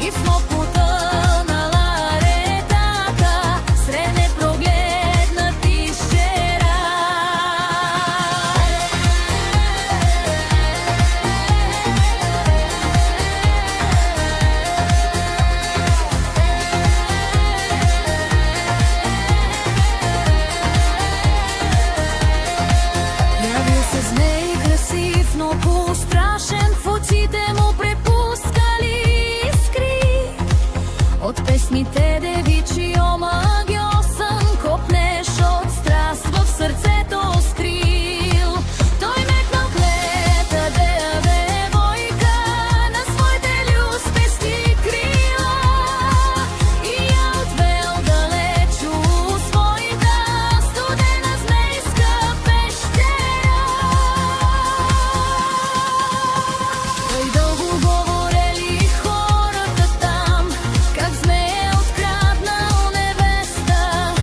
и smo потънала редата сред непрогледнати шера. Явил се змей красив, много страшен, в очите му препускали искри от песните девичи.